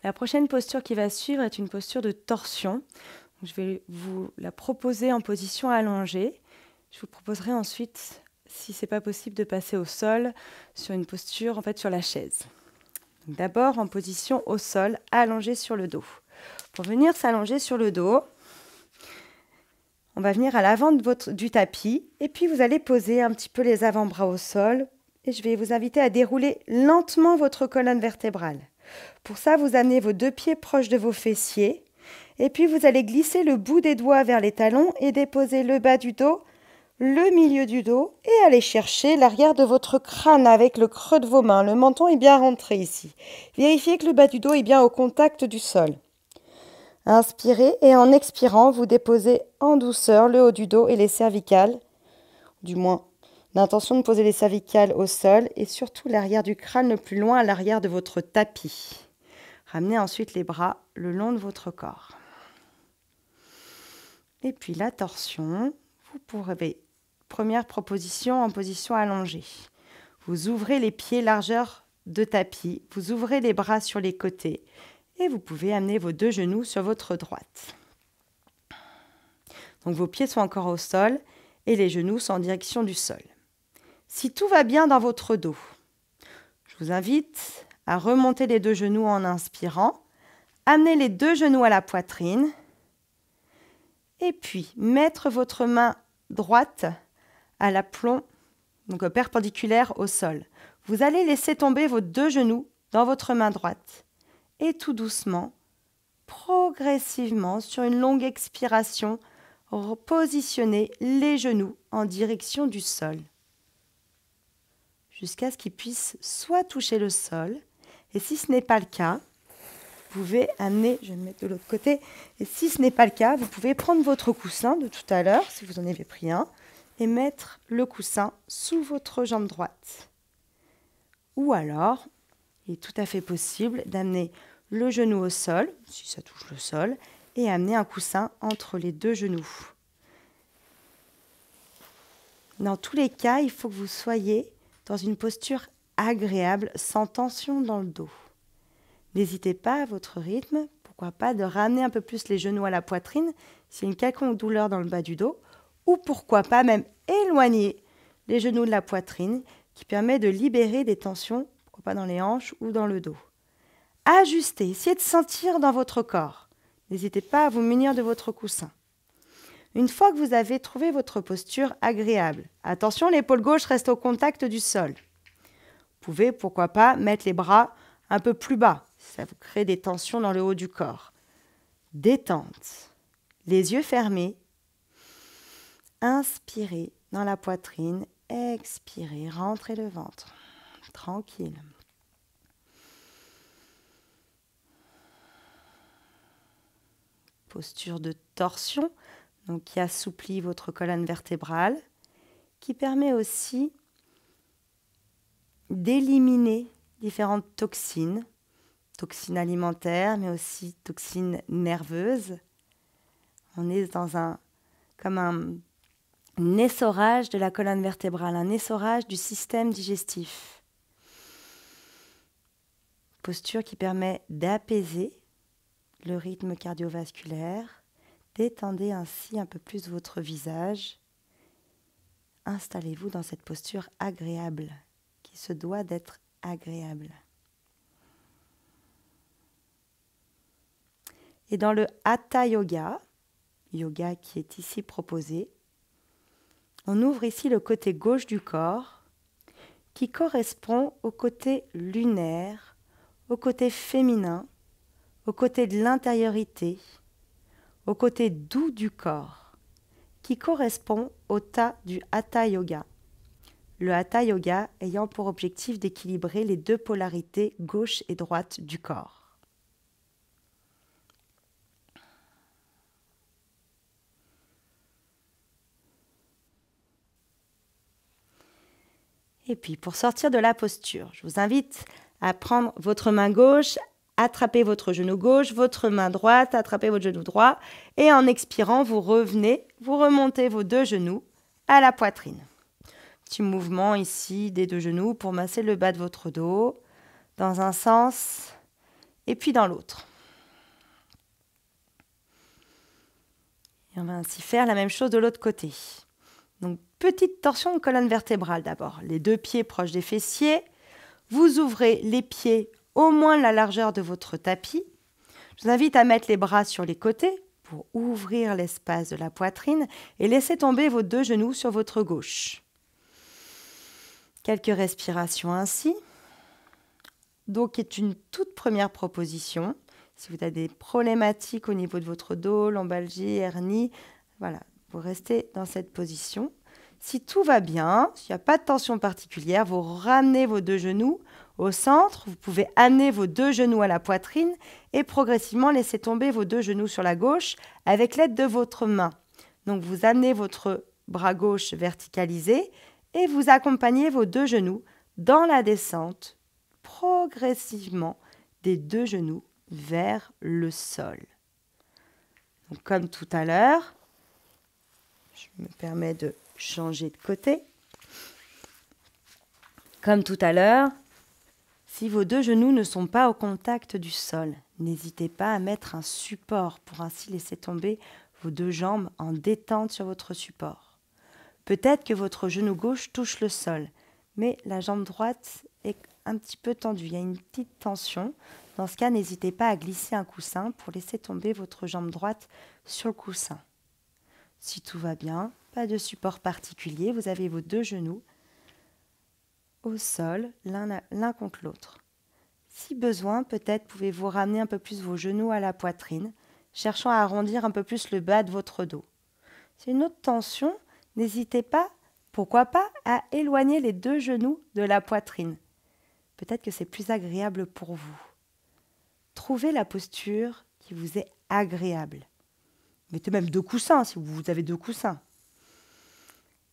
La prochaine posture qui va suivre est une posture de torsion. Je vais vous la proposer en position allongée. Je vous proposerai ensuite, si ce n'est pas possible, de passer au sol sur une posture, sur la chaise. D'abord en position au sol, allongé sur le dos. Pour venir s'allonger sur le dos, on va venir à l'avant du tapis et puis vous allez poser un petit peu les avant-bras au sol et je vais vous inviter à dérouler lentement votre colonne vertébrale. Pour ça, vous amenez vos deux pieds proches de vos fessiers et puis vous allez glisser le bout des doigts vers les talons et déposer le bas du dos, le milieu du dos et aller chercher l'arrière de votre crâne avec le creux de vos mains. Le menton est bien rentré ici. Vérifiez que le bas du dos est bien au contact du sol. Inspirez et en expirant, vous déposez en douceur le haut du dos et les cervicales, du moins l'intention de poser les cervicales au sol et surtout l'arrière du crâne le plus loin à l'arrière de votre tapis. Ramenez ensuite les bras le long de votre corps. Et puis la torsion, vous pourrez, première proposition en position allongée. Vous ouvrez les pieds largeur de tapis, vous ouvrez les bras sur les côtés. Et vous pouvez amener vos deux genoux sur votre droite. Donc vos pieds sont encore au sol et les genoux sont en direction du sol. Si tout va bien dans votre dos, je vous invite à remonter les deux genoux en inspirant, amener les deux genoux à la poitrine et puis mettre votre main droite à l'aplomb, donc perpendiculaire au sol. Vous allez laisser tomber vos deux genoux dans votre main droite. Et tout doucement, progressivement, sur une longue expiration, repositionnez les genoux en direction du sol. Jusqu'à ce qu'ils puissent soit toucher le sol, et si ce n'est pas le cas, vous pouvez amener, je vais me mettre de l'autre côté, et si ce n'est pas le cas, vous pouvez prendre votre coussin de tout à l'heure, si vous en avez pris un, et mettre le coussin sous votre jambe droite. Ou alors, il est tout à fait possible d'amener le genou au sol, si ça touche le sol, et amener un coussin entre les deux genoux. Dans tous les cas, il faut que vous soyez dans une posture agréable, sans tension dans le dos. N'hésitez pas à votre rythme, pourquoi pas de ramener un peu plus les genoux à la poitrine s'il y a une quelconque douleur dans le bas du dos, ou pourquoi pas même éloigner les genoux de la poitrine qui permet de libérer des tensions, pourquoi pas dans les hanches ou dans le dos. Ajustez, essayez de sentir dans votre corps. N'hésitez pas à vous munir de votre coussin. Une fois que vous avez trouvé votre posture agréable, attention, l'épaule gauche reste au contact du sol. Vous pouvez, pourquoi pas, mettre les bras un peu plus bas. Ça vous crée des tensions dans le haut du corps. Détente. Les yeux fermés. Inspirez dans la poitrine. Expirez, rentrez le ventre. Tranquille. Posture de torsion, donc qui assouplit votre colonne vertébrale, qui permet aussi d'éliminer différentes toxines, toxines alimentaires, mais aussi toxines nerveuses. On est dans comme un essorage de la colonne vertébrale, un essorage du système digestif. Posture qui permet d'apaiser le rythme cardiovasculaire. Détendez ainsi un peu plus votre visage. Installez-vous dans cette posture agréable, qui se doit d'être agréable. Et dans le Hatha Yoga, yoga qui est ici proposé, on ouvre ici le côté gauche du corps, qui correspond au côté lunaire, au côté féminin, au côté de l'intériorité, au côté doux du corps, qui correspond au ta du Hatha Yoga. Le Hatha Yoga ayant pour objectif d'équilibrer les deux polarités gauche et droite du corps. Et puis pour sortir de la posture, je vous invite à prendre votre main gauche, attrapez votre genou gauche, votre main droite, attrapez votre genou droit et en expirant, vous revenez, vous remontez vos deux genoux à la poitrine. Petit mouvement ici des deux genoux pour masser le bas de votre dos dans un sens et puis dans l'autre. Et on va ainsi faire la même chose de l'autre côté. Donc, petite torsion de colonne vertébrale d'abord. Les deux pieds proches des fessiers. Vous ouvrez les pieds au moins la largeur de votre tapis. Je vous invite à mettre les bras sur les côtés pour ouvrir l'espace de la poitrine et laisser tomber vos deux genoux sur votre gauche. Quelques respirations ainsi. Donc, est une toute première proposition. Si vous avez des problématiques au niveau de votre dos, lombalgie, hernie, voilà, vous restez dans cette position. Si tout va bien, s'il n'y a pas de tension particulière, vous ramenez vos deux genoux au centre. Vous pouvez amener vos deux genoux à la poitrine et progressivement laisser tomber vos deux genoux sur la gauche avec l'aide de votre main. Donc, vous amenez votre bras gauche verticalisé et vous accompagnez vos deux genoux dans la descente progressivement des deux genoux vers le sol. Donc, comme tout à l'heure, je me permets de changer de côté. Comme tout à l'heure, si vos deux genoux ne sont pas au contact du sol, n'hésitez pas à mettre un support pour ainsi laisser tomber vos deux jambes en détente sur votre support. Peut-être que votre genou gauche touche le sol, mais la jambe droite est un petit peu tendue. Il y a une petite tension. Dans ce cas, n'hésitez pas à glisser un coussin pour laisser tomber votre jambe droite sur le coussin. Si tout va bien, pas de support particulier, vous avez vos deux genoux au sol, l'un contre l'autre. Si besoin, peut-être pouvez-vous ramener un peu plus vos genoux à la poitrine, cherchant à arrondir un peu plus le bas de votre dos. C'est une autre tension, n'hésitez pas, pourquoi pas, à éloigner les deux genoux de la poitrine. Peut-être que c'est plus agréable pour vous. Trouvez la posture qui vous est agréable. Mettez même deux coussins si vous avez deux coussins.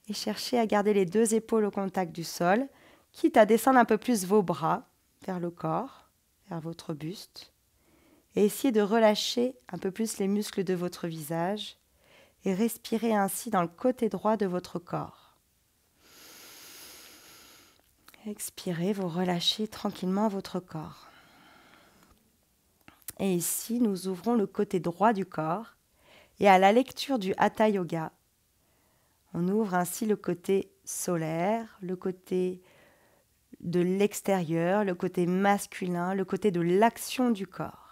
Et cherchez à garder les deux épaules au contact du sol, quitte à descendre un peu plus vos bras vers le corps, vers votre buste. Et essayez de relâcher un peu plus les muscles de votre visage et respirez ainsi dans le côté droit de votre corps. Expirez, vous relâchez tranquillement votre corps. Et ici, nous ouvrons le côté droit du corps. Et à la lecture du Hatha Yoga, on ouvre ainsi le côté solaire, le côté de l'extérieur, le côté masculin, le côté de l'action du corps.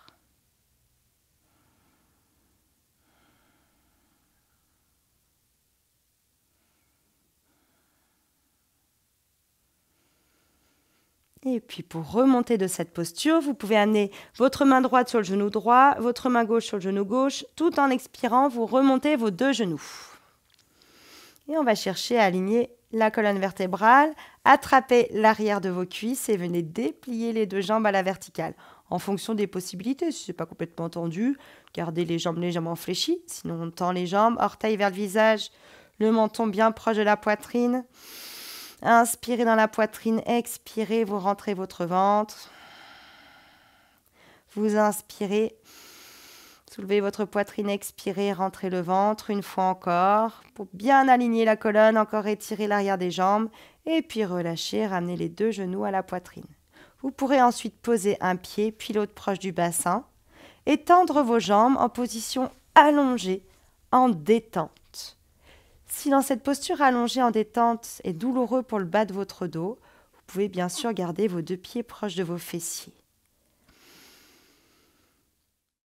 Et puis pour remonter de cette posture, vous pouvez amener votre main droite sur le genou droit, votre main gauche sur le genou gauche. Tout en expirant, vous remontez vos deux genoux. Et on va chercher à aligner la colonne vertébrale, attrapez l'arrière de vos cuisses et venez déplier les deux jambes à la verticale. En fonction des possibilités, si ce n'est pas complètement tendu, gardez les jambes légèrement fléchies. Sinon, on tend les jambes, orteils vers le visage, le menton bien proche de la poitrine. Inspirez dans la poitrine, expirez, vous rentrez votre ventre. Vous inspirez, soulevez votre poitrine, expirez, rentrez le ventre une fois encore. Pour bien aligner la colonne, encore étirer l'arrière des jambes et puis relâcher, ramener les deux genoux à la poitrine. Vous pourrez ensuite poser un pied puis l'autre proche du bassin et tendre vos jambes en position allongée, en détente. Si dans cette posture allongée en détente est douloureux pour le bas de votre dos, vous pouvez bien sûr garder vos deux pieds proches de vos fessiers.